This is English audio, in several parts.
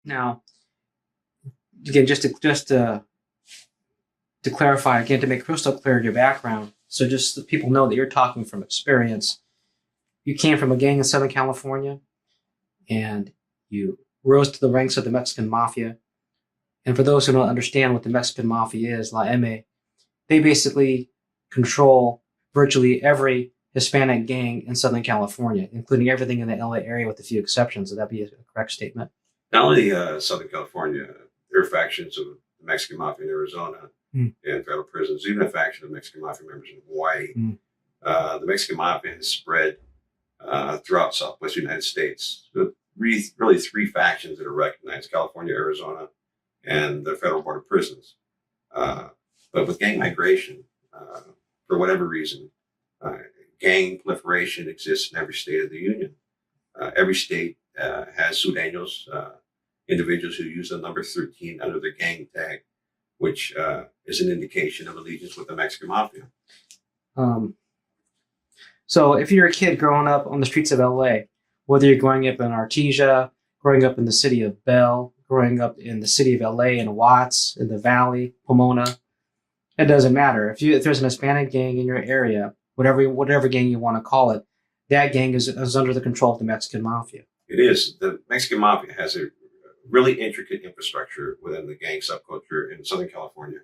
Now, again, to clarify, again, to make crystal clear your background, so just so people know that you're talking from experience. You came from a gang in Southern California, and you rose to the ranks of the Mexican Mafia. And for those who don't understand what the Mexican Mafia is, La M, they basically control virtually every Hispanic gang in Southern California, including everything in the LA area with a few exceptions. Would that be a correct statement? Not only Southern California, there are factions of the Mexican Mafia in Arizona and federal prisons, even a faction of Mexican Mafia members in Hawaii. The Mexican Mafia has spread throughout Southwest United States. Really three factions that are recognized: California, Arizona, and the federal board of prisons. But with gang migration, for whatever reason, gang proliferation exists in every state of the union. Every state has sureños, individuals who use the number 13 under the gang tag, which is an indication of allegiance with the Mexican Mafia. So if you're a kid growing up on the streets of LA, whether you're growing up in Artesia, growing up in the city of Bell, growing up in the city of LA, in Watts, in the Valley, Pomona, it doesn't matter. If there's an Hispanic gang in your area, whatever gang you want to call it, that gang is under the control of the Mexican Mafia. It is. The Mexican Mafia has a really intricate infrastructure within the gang subculture in Southern California.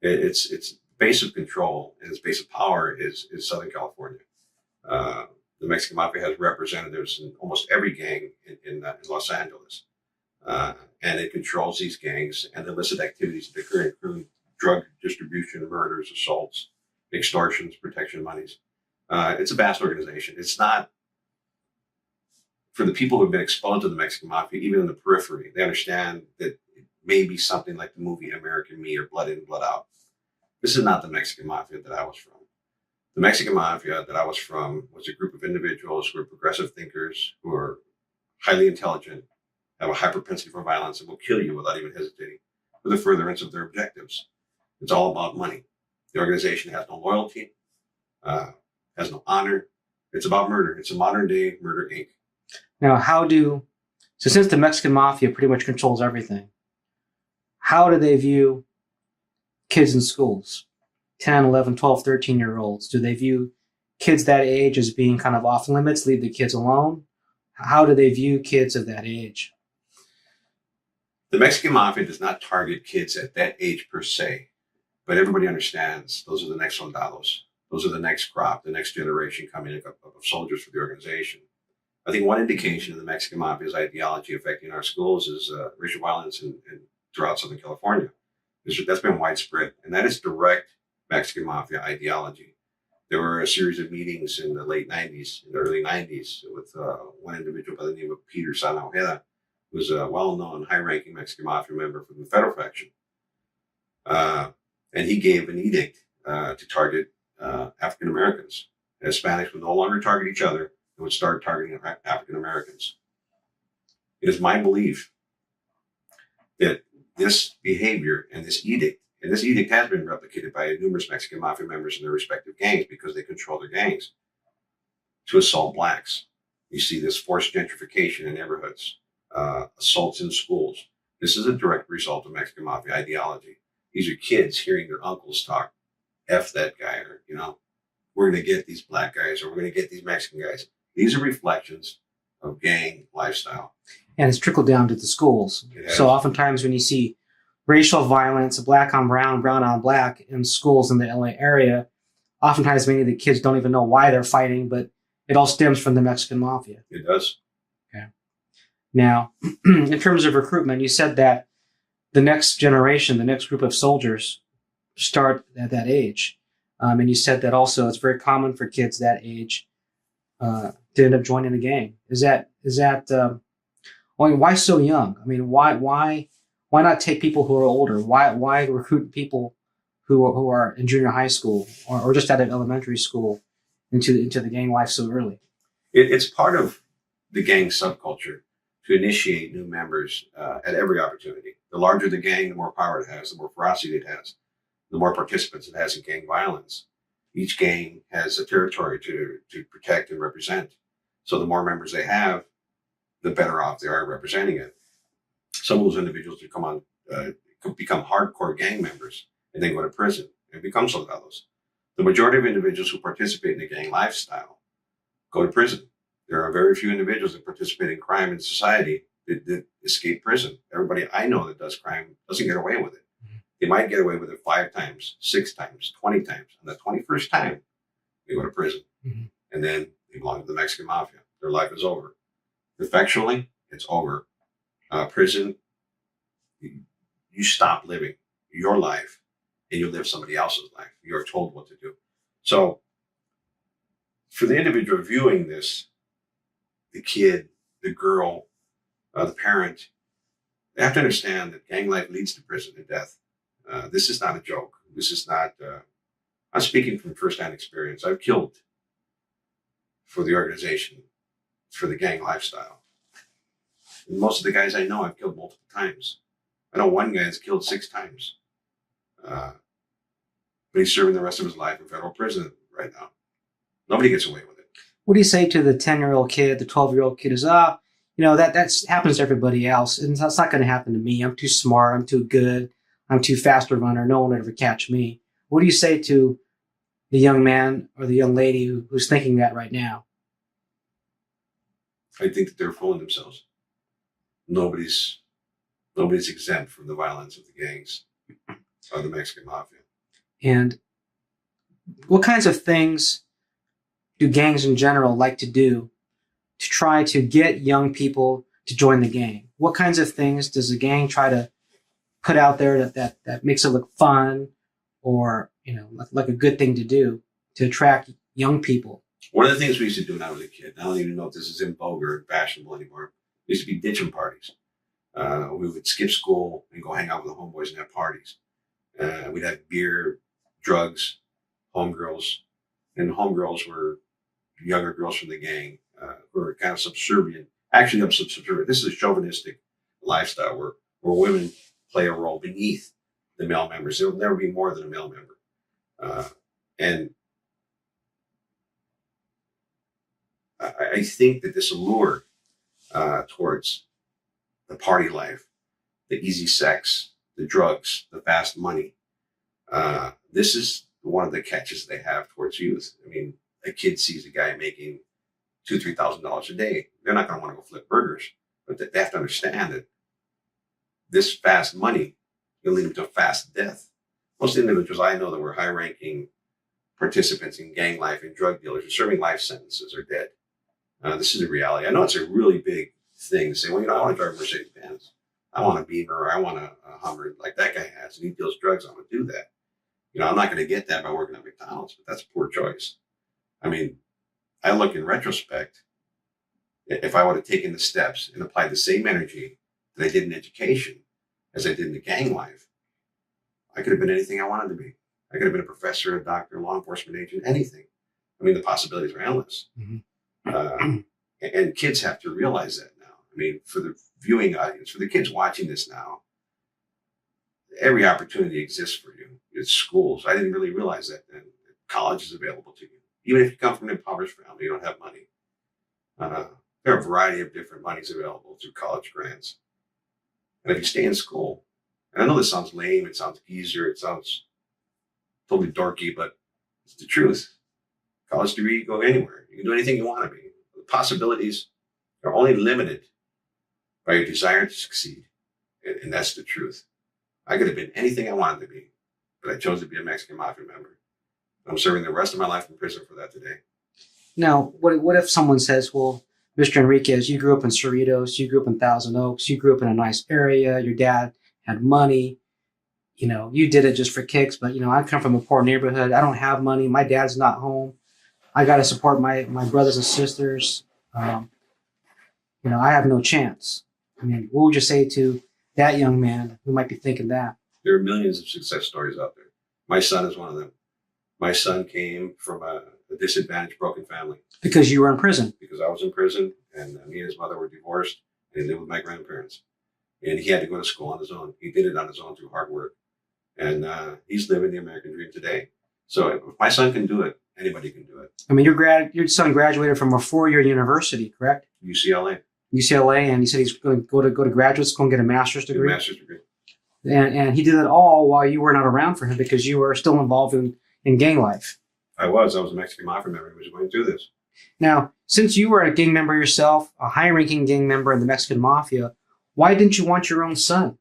Its base of control and its base of power is Southern California. The Mexican Mafia has representatives in almost every gang in Los Angeles. And it controls these gangs and the illicit activities that occur, including drug distribution, murders, assaults, extortions, protection monies. It's a vast organization. It's not, for the people who have been exposed to the Mexican Mafia, even in the periphery, they understand that it may be something like the movie American Me or Blood In, Blood Out. This is not the Mexican Mafia that I was from. The Mexican Mafia that I was from was a group of individuals who are progressive thinkers, who are highly intelligent, have a high propensity for violence, and will kill you without even hesitating for the furtherance of their objectives. It's all about money. The organization has no loyalty, has no honor. It's about murder. It's a modern day murder inc. Now, so since the Mexican Mafia pretty much controls everything, how do they view kids in schools? 10, 11, 12, 13-year-olds. Do they view kids that age as being kind of off limits, leave the kids alone? How do they view kids of that age? The Mexican Mafia does not target kids at that age per se, but everybody understands those are the next soldados. Those are the next crop, the next generation coming of soldiers for the organization. I think one indication of the Mexican Mafia's ideology affecting our schools is racial violence throughout Southern California. That's been widespread, and that is direct Mexican Mafia ideology. There were a series of meetings in the late 90s, in the early 90s, with one individual by the name of Peter San Ojeda, who was a well-known, high-ranking Mexican Mafia member from the federal faction. And he gave an edict to target African Americans. Hispanics would no longer target each other, and would start targeting African Americans. It is my belief that this behavior and this edict has been replicated by numerous Mexican Mafia members in their respective gangs because they control their gangs, to assault blacks. You see this forced gentrification in neighborhoods, assaults in schools. This is a direct result of Mexican Mafia ideology. These are kids hearing their uncles talk, F that guy, or, we're going to get these black guys, or we're going to get these Mexican guys. These are reflections of gang lifestyle. And it's trickled down to the schools. So oftentimes when you see racial violence, black on brown, brown on black in schools in the LA area, oftentimes many of the kids don't even know why they're fighting, but it all stems from the Mexican Mafia. It does. Okay. Now, in terms of recruitment, you said that the next generation, the next group of soldiers start at that age. And you said that also it's very common for kids that age to end up joining the gang. Why so young? I mean, why not take people who are older? Why recruit people who are in junior high school or just out of elementary school into the gang life so early? It's part of the gang subculture to initiate new members at every opportunity. The larger the gang, the more power it has, the more ferocity it has, the more participants it has in gang violence. Each gang has a territory to protect and represent. So the more members they have, the better off they are representing it. Some of those individuals could become hardcore gang members and then go to prison and become soldados. The majority of individuals who participate in the gang lifestyle go to prison. There are very few individuals that participate in crime in society that escape prison. Everybody I know that does crime doesn't get away with it. They might get away with it 5 times, 6 times, 20 times. On the 21st time, they go to prison. And then they belong to the Mexican Mafia. Their life is over. Effectually, it's over. Prison, you stop living your life and you live somebody else's life. You're told what to do. So for the individual viewing this, the kid, the girl, the parent, they have to understand that gang life leads to prison and death. This is not a joke. This is not, I'm speaking from firsthand experience. I've killed for the organization, for the gang lifestyle. And most of the guys I know I've killed multiple times. I know one guy has killed 6 times. But he's serving the rest of his life in federal prison right now. Nobody gets away with it. What do you say to the 10-year-old kid, the 12-year-old kid is, that happens to everybody else. And that's not going to happen to me. I'm too smart. I'm too good. I'm too fast a runner. No one will ever catch me. What do you say to the young man or the young lady who's thinking that right now? I think that they're fooling themselves. Nobody's exempt from the violence of the gangs of the Mexican Mafia. And what kinds of things do gangs in general like to do to try to get young people to join the gang? What kinds of things does the gang try to put out there that makes it look fun or, like a good thing to do to attract young people? One of the things we used to do when I was a kid, I don't even know if this is in vogue or fashionable anymore, used to be ditching parties. We would skip school and go hang out with the homeboys and have parties. We'd have beer, drugs, homegirls. And homegirls were younger girls from the gang who were kind of subservient. Actually, I'm subservient. This is a chauvinistic lifestyle where women play a role beneath the male members. There will never be more than a male member. And I think that this allure towards the party life, the easy sex, the drugs, the fast money, this is one of the catches they have towards youth. I mean, a kid sees a guy making $2,000-$3,000 a day. They're not going to want to go flip burgers, but they have to understand that this fast money will lead them to a fast death. Most individuals I know that were high-ranking participants in gang life and drug dealers are serving life sentences or dead. This is a reality. I know it's a really big thing to say, well, I want to drive a Mercedes-Benz. I want a Beamer, or I want a Hummer like that guy has, and he deals drugs. I'm going to do that. I'm not going to get that by working at McDonald's, but that's a poor choice. I mean, I look in retrospect, if I would have taken the steps and applied the same energy that I did in education as I did in the gang life, I could have been anything I wanted to be. I could have been a professor, a doctor, a law enforcement agent, anything. I mean, the possibilities are endless. And kids have to realize that now. I mean, for the viewing audience, for the kids watching this now, every opportunity exists for you. It's schools. I didn't really realize that then. College is available to you. Even if you come from an impoverished family, you don't have money. There are a variety of different monies available through college grants. And if you stay in school, and I know this sounds lame, it sounds easier, it sounds totally dorky, but it's the truth. College degree, you go anywhere. You can do anything you want to be. The possibilities are only limited by your desire to succeed. And that's the truth. I could have been anything I wanted to be, but I chose to be a Mexican Mafia member. I'm serving the rest of my life in prison for that today. Now, what if someone says, well, Mr. Enriquez, you grew up in Cerritos, you grew up in Thousand Oaks, you grew up in a nice area, your dad had money, you did it just for kicks, but, I come from a poor neighborhood, I don't have money, my dad's not home, I got to support my brothers and sisters, I have no chance. I mean, what would you say to that young man who might be thinking that? There are millions of success stories out there. My son is one of them. My son came from a disadvantaged, broken family. Because you were in prison. Because I was in prison, and me and his mother were divorced, and he lived with my grandparents. And he had to go to school on his own. He did it on his own through hard work. And he's living the American dream today. So if my son can do it, anybody can do it. I mean, your son graduated from a 4-year university, correct? UCLA. UCLA, and he said he's going to go to graduate school and get a master's degree. Master's degree. And he did it all while you were not around for him because you were still involved in gang life. I was a Mexican Mafia member who was going through this. Now, since you were a gang member yourself, a high-ranking gang member in the Mexican Mafia, why didn't you want your own son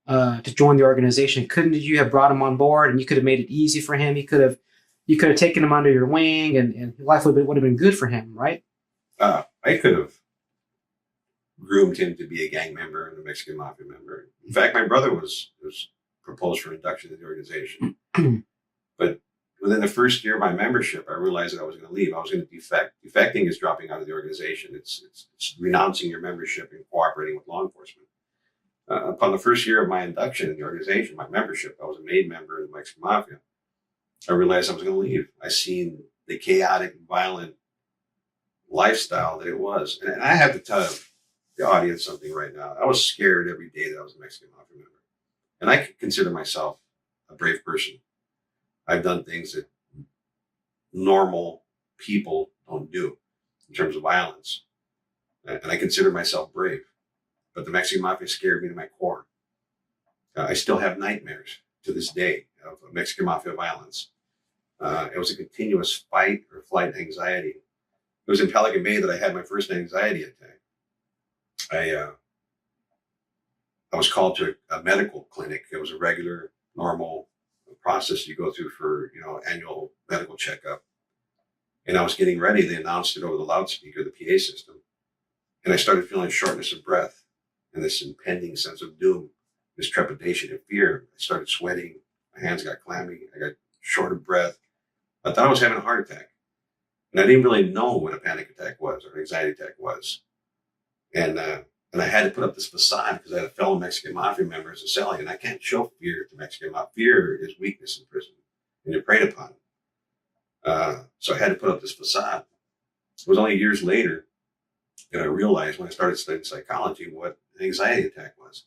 to join the organization? Couldn't you have brought him on board, and you could have made it easy for him? You could have taken him under your wing, and life would have been good for him, right? I could have groomed him to be a gang member and a Mexican Mafia member. In fact, my brother was proposed for induction to the organization. But within the first year of my membership, I realized that I was going to leave. I was going to defect. Defecting is dropping out of the organization. It's renouncing your membership and cooperating with law enforcement. Upon the first year of my induction in the organization, my membership, I was a made member of the Mexican Mafia. I realized I was going to leave. I seen the chaotic, violent lifestyle that it was. And I have to tell the audience something right now. I was scared every day that I was a Mexican Mafia member. And I consider myself a brave person. I've done things that normal people don't do in terms of violence. And I consider myself brave. But the Mexican Mafia scared me to my core. I still have nightmares to this day of Mexican Mafia violence. It was a continuous fight or flight anxiety. It was in Pelican Bay that I had my first anxiety attack. I was called to a medical clinic. It was a regular, normal process you go through for, annual medical checkup. And I was getting ready. They announced it over the loudspeaker, the PA system. And I started feeling shortness of breath and this impending sense of doom, this trepidation and fear. I started sweating. My hands got clammy. I got short of breath. I thought I was having a heart attack. And I didn't really know what a panic attack was or an anxiety attack was. And I had to put up this facade because I had a fellow Mexican Mafia member as a cellie, and I can't show fear to Mexican Mafia. Fear is weakness in prison, and you're preyed upon. So I had to put up this facade. It was only years later that I realized when I started studying psychology what an anxiety attack was.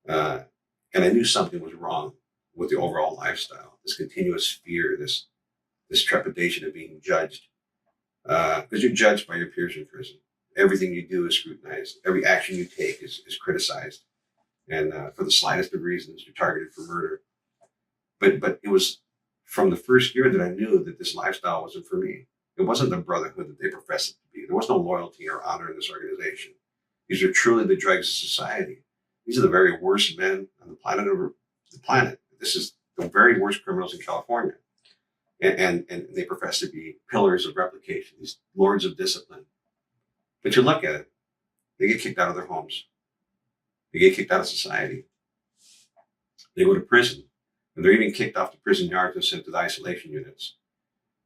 And I knew something was wrong with the overall lifestyle, this continuous fear, this trepidation of being judged. Because you're judged by your peers in prison. Everything you do is scrutinized. Every action you take is criticized. And for the slightest of reasons, you're targeted for murder. But it was from the first year that I knew that this lifestyle wasn't for me. It wasn't the brotherhood that they professed it to be. There was no loyalty or honor in this organization. These are truly the dregs of society. These are the very worst men on the planet. This is the very worst criminals in California. And they profess to be pillars of replication, these lords of discipline. But you look at it, they get kicked out of their homes. They get kicked out of society. They go to prison. And they're even kicked off the prison yards and sent to the isolation units.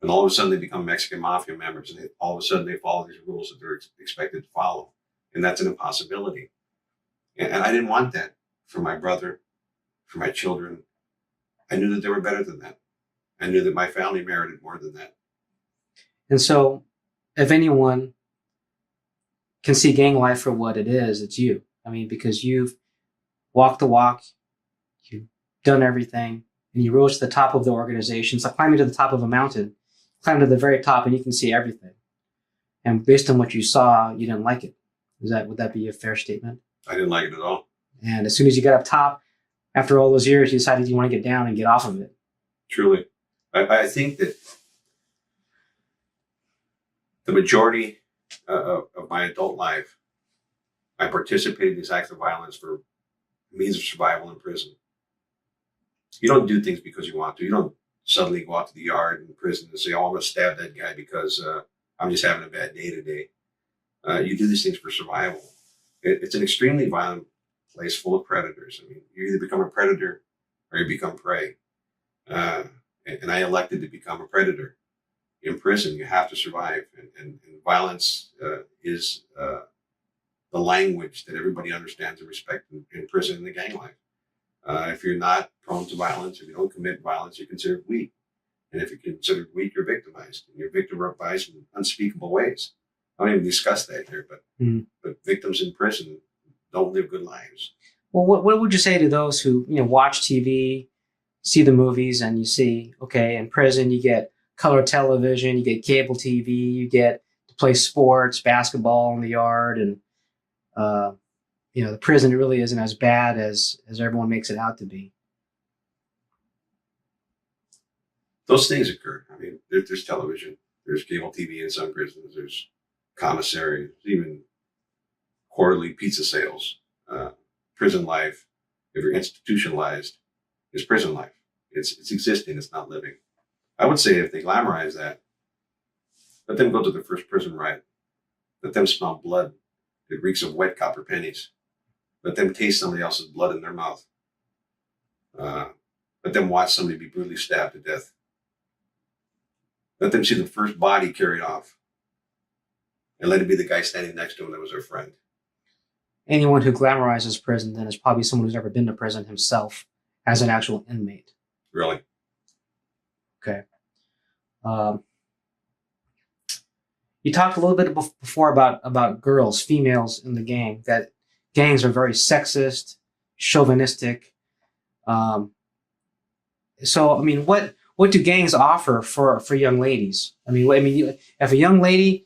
And all of a sudden they become Mexican Mafia members. And all of a sudden they follow these rules that they're expected to follow. And that's an impossibility. And I didn't want that for my brother, for my children. I knew that they were better than that. I knew that my family merited more than that. And so if anyone can see gang life for what it is, it's you. I mean, because you've walked the walk, you've done everything, and you rose to the top of the organization. It's like climbing to the top of a mountain. Climb to the very top and you can see everything. And based on what you saw, you didn't like it. Would that be a fair statement? I didn't like it at all. And as soon as you got up top, after all those years, you decided you want to get down and get off of it. Truly. I think that the majority of my adult life, I participated in these acts of violence for means of survival in prison. You don't do things because you want to. You don't suddenly go out to the yard in prison and say, oh, I'm going to stab that guy because I'm just having a bad day today. You do these things for survival. It's an extremely violent place full of predators. I mean, you either become a predator or you become prey. And I elected to become a predator. In prison, you have to survive. And violence is the language that everybody understands and respects in prison and the gang life. If you're not prone to violence, if you don't commit violence, you're considered weak. And if you're considered weak, you're victimized. And you're victimized in unspeakable ways. I don't even discuss that here, but victims in prison don't live good lives. Well, what would you say to those who watch TV, see the movies, and you see, okay, in prison you get color television, you get cable TV, you get play sports, basketball in the yard, and the prison really isn't as bad as everyone makes it out to be. Those things occur. I mean, there's television, there's cable TV in some prisons, there's commissary, even quarterly pizza sales. Prison life, if you're institutionalized, is prison life. It's existing, it's not living. I would say if they glamorize that, let them go to their first prison riot. Let them smell blood. It reeks of wet copper pennies. Let them taste somebody else's blood in their mouth. Let them watch somebody be brutally stabbed to death. Let them see the first body carried off. And let it be the guy standing next to him that was their friend. Anyone who glamorizes prison then is probably someone who's never been to prison himself as an actual inmate. Really? Okay. You talked a little bit before about girls, females in the gang, that gangs are very sexist, chauvinistic. So, I mean, what do gangs offer for young ladies? I mean, if a young lady,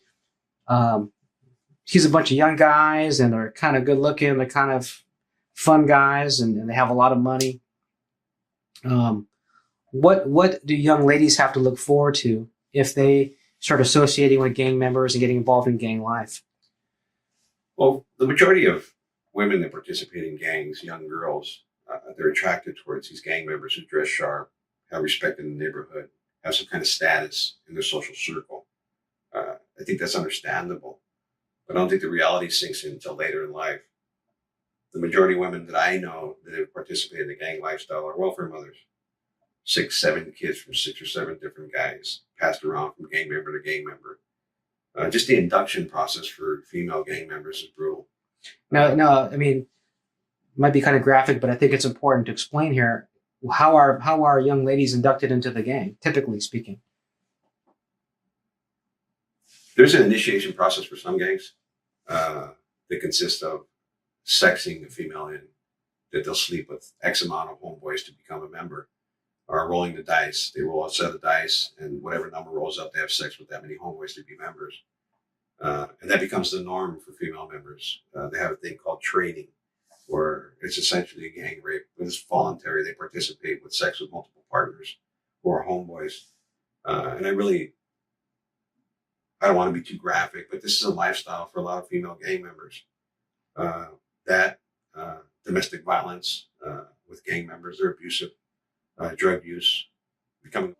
she's a bunch of young guys and they're kind of good looking, they're kind of fun guys, and they have a lot of money. What do young ladies have to look forward to if they start associating with gang members and getting involved in gang life? Well, the majority of women that participate in gangs, young girls, they're attracted towards these gang members who dress sharp, have respect in the neighborhood, have some kind of status in their social circle. I think that's understandable, but I don't think the reality sinks in until later in life. The majority of women that I know that have participated in the gang lifestyle are welfare mothers. 6, 7 kids from 6 or 7 different guys, passed around from gang member to gang member. Just the induction process for female gang members is brutal. No, I mean, it might be kind of graphic, but I think it's important to explain here. How are young ladies inducted into the gang, typically speaking? There's an initiation process for some gangs that consists of sexing a female in, that they'll sleep with X amount of homeboys to become a member, or rolling the dice. They roll a set of dice, and whatever number rolls up, they have sex with that many homeboys to be members. And that becomes the norm for female members. They have a thing called training, where it's essentially a gang rape, but it's voluntary. They participate with sex with multiple partners who are homeboys. And I don't want to be too graphic, but this is a lifestyle for a lot of female gang members. Domestic violence with gang members, they're abusive, drug use, becoming